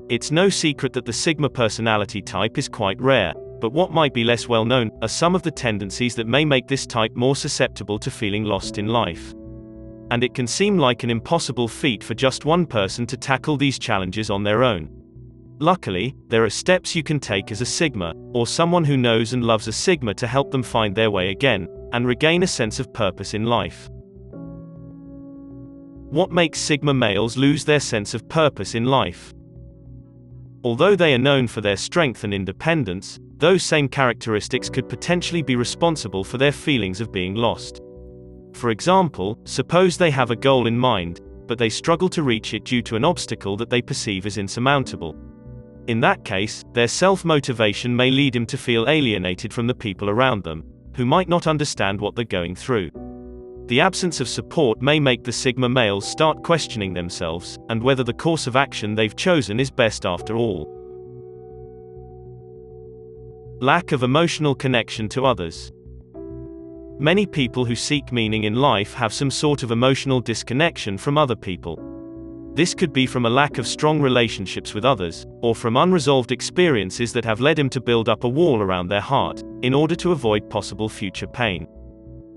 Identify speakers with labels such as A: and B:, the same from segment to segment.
A: It's no secret that the Sigma personality type is quite rare, but what might be less well known are some of the tendencies that may make this type more susceptible to feeling lost in life. And it can seem like an impossible feat for just one person to tackle these challenges on their own. Luckily, there are steps you can take as a Sigma, or someone who knows and loves a Sigma, to help them find their way again, and regain a sense of purpose in life. What makes Sigma males lose their sense of purpose in life? Although they are known for their strength and independence, those same characteristics could potentially be responsible for their feelings of being lost. For example, suppose they have a goal in mind, but they struggle to reach it due to an obstacle that they perceive as insurmountable. In that case, their self-motivation may lead him to feel alienated from the people around them, who might not understand what they're going through. The absence of support may make the Sigma males start questioning themselves, and whether the course of action they've chosen is best after all. Lack of emotional connection to others. Many people who seek meaning in life have some sort of emotional disconnection from other people. This could be from a lack of strong relationships with others, or from unresolved experiences that have led him to build up a wall around their heart, in order to avoid possible future pain.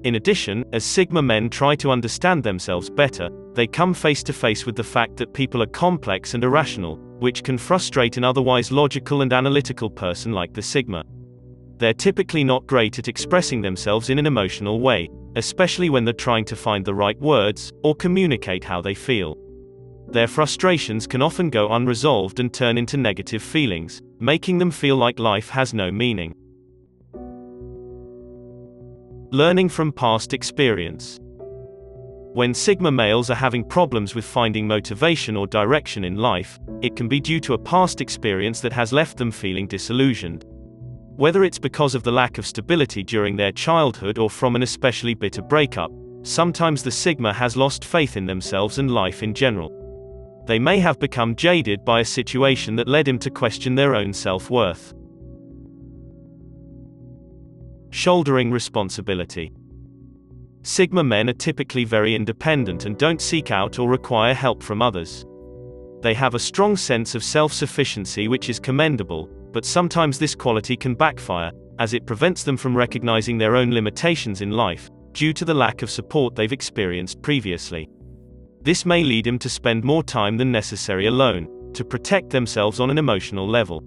A: In addition, as Sigma men try to understand themselves better, they come face to face with the fact that people are complex and irrational, which can frustrate an otherwise logical and analytical person like the Sigma. They're typically not great at expressing themselves in an emotional way, especially when they're trying to find the right words, or communicate how they feel. Their frustrations can often go unresolved and turn into negative feelings, making them feel like life has no meaning. Learning from past experience. When Sigma males are having problems with finding motivation or direction in life, it can be due to a past experience that has left them feeling disillusioned. Whether it's because of the lack of stability during their childhood or from an especially bitter breakup, sometimes the Sigma has lost faith in themselves and life in general. They may have become jaded by a situation that led him to question their own self-worth. Shouldering responsibility. Sigma men are typically very independent and don't seek out or require help from others. They have a strong sense of self-sufficiency, which is commendable, but sometimes this quality can backfire, as it prevents them from recognizing their own limitations in life, due to the lack of support they've experienced previously. This may lead him to spend more time than necessary alone, to protect themselves on an emotional level.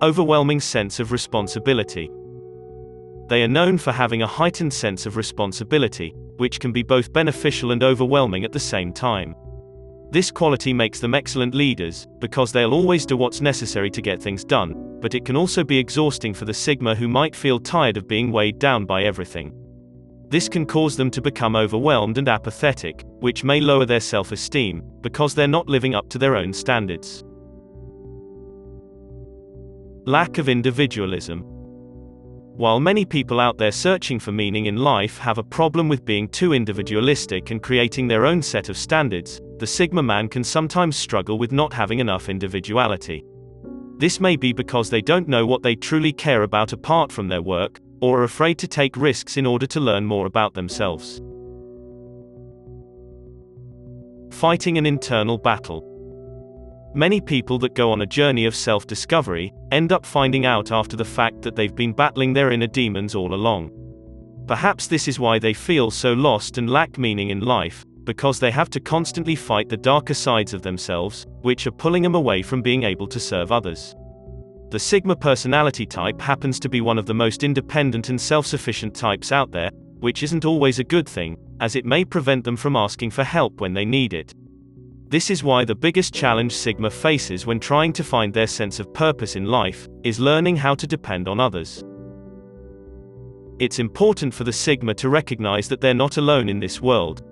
A: Overwhelming sense of responsibility. They are known for having a heightened sense of responsibility, which can be both beneficial and overwhelming at the same time. This quality makes them excellent leaders, because they'll always do what's necessary to get things done, but it can also be exhausting for the Sigma who might feel tired of being weighed down by everything. This can cause them to become overwhelmed and apathetic, which may lower their self-esteem, because they're not living up to their own standards. Lack of individualism. While many people out there searching for meaning in life have a problem with being too individualistic and creating their own set of standards, the Sigma man can sometimes struggle with not having enough individuality. This may be because they don't know what they truly care about apart from their work, or are afraid to take risks in order to learn more about themselves. Fighting an internal battle. Many people that go on a journey of self-discovery end up finding out after the fact that they've been battling their inner demons all along. Perhaps this is why they feel so lost and lack meaning in life, because they have to constantly fight the darker sides of themselves, which are pulling them away from being able to serve others. The Sigma personality type happens to be one of the most independent and self-sufficient types out there, which isn't always a good thing, as it may prevent them from asking for help when they need it. This is why the biggest challenge Sigma faces when trying to find their sense of purpose in life is learning how to depend on others. It's important for the Sigma to recognize that they're not alone in this world,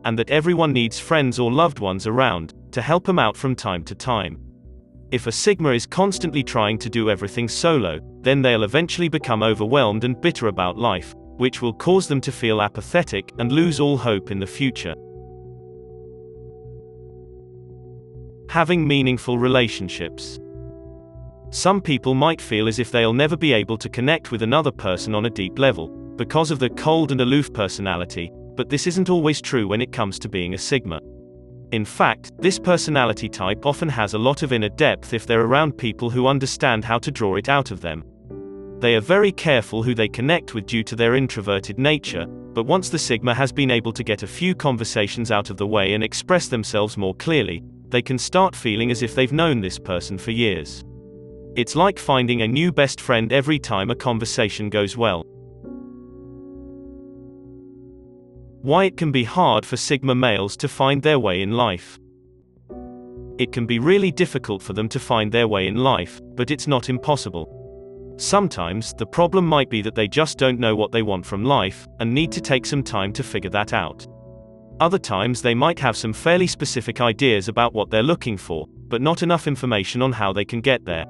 A: and that everyone needs friends or loved ones around to help them out from time to time. If a Sigma is constantly trying to do everything solo, then they'll eventually become overwhelmed and bitter about life, which will cause them to feel apathetic and lose all hope in the future. Having meaningful relationships. Some people might feel as if they'll never be able to connect with another person on a deep level, because of their cold and aloof personality, but this isn't always true when it comes to being a Sigma. In fact, this personality type often has a lot of inner depth if they're around people who understand how to draw it out of them. They are very careful who they connect with due to their introverted nature, but once the Sigma has been able to get a few conversations out of the way and express themselves more clearly, they can start feeling as if they've known this person for years. It's like finding a new best friend every time a conversation goes well. Why it can be hard for Sigma males to find their way in life. It can be really difficult for them to find their way in life, but it's not impossible. Sometimes, the problem might be that they just don't know what they want from life, and need to take some time to figure that out. Other times they might have some fairly specific ideas about what they're looking for, but not enough information on how they can get there.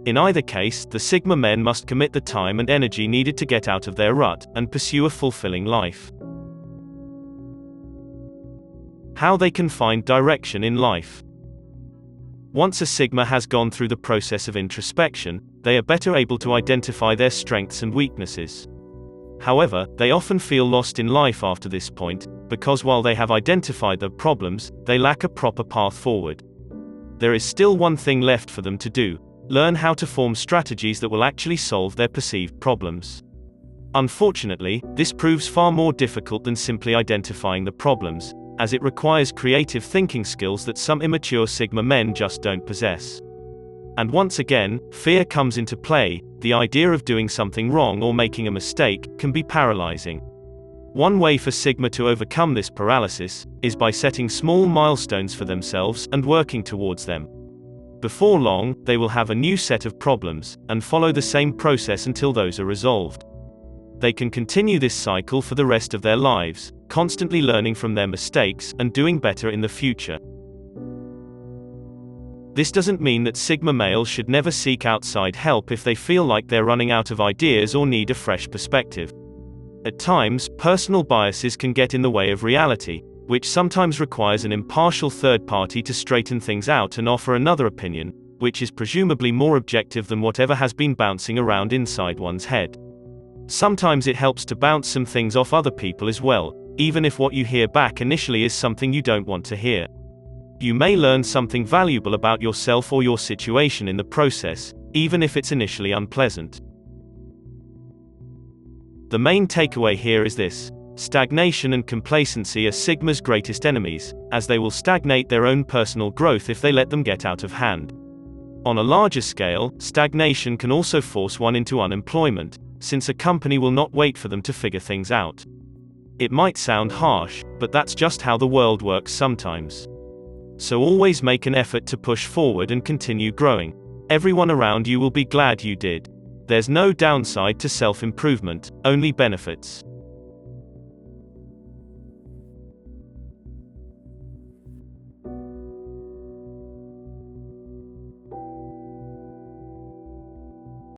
A: In either case, the Sigma men must commit the time and energy needed to get out of their rut, and pursue a fulfilling life. How they can find direction in life. Once a Sigma has gone through the process of introspection, they are better able to identify their strengths and weaknesses. However, they often feel lost in life after this point, because while they have identified their problems, they lack a proper path forward. There is still one thing left for them to do: learn how to form strategies that will actually solve their perceived problems. Unfortunately, this proves far more difficult than simply identifying the problems, as it requires creative thinking skills that some immature Sigma men just don't possess. And once again, fear comes into play. The idea of doing something wrong or making a mistake can be paralyzing. One way for Sigma to overcome this paralysis is by setting small milestones for themselves and working towards them. Before long, they will have a new set of problems, and follow the same process until those are resolved. They can continue this cycle for the rest of their lives, constantly learning from their mistakes and doing better in the future. This doesn't mean that Sigma males should never seek outside help if they feel like they're running out of ideas or need a fresh perspective. At times, personal biases can get in the way of reality, which sometimes requires an impartial third party to straighten things out and offer another opinion, which is presumably more objective than whatever has been bouncing around inside one's head. Sometimes it helps to bounce some things off other people as well, even if what you hear back initially is something you don't want to hear. You may learn something valuable about yourself or your situation in the process, even if it's initially unpleasant. The main takeaway here is this: stagnation and complacency are Sigma's greatest enemies, as they will stagnate their own personal growth if they let them get out of hand. On a larger scale, stagnation can also force one into unemployment, since a company will not wait for them to figure things out. It might sound harsh, but that's just how the world works sometimes. So always make an effort to push forward and continue growing. Everyone around you will be glad you did. There's no downside to self-improvement, only benefits.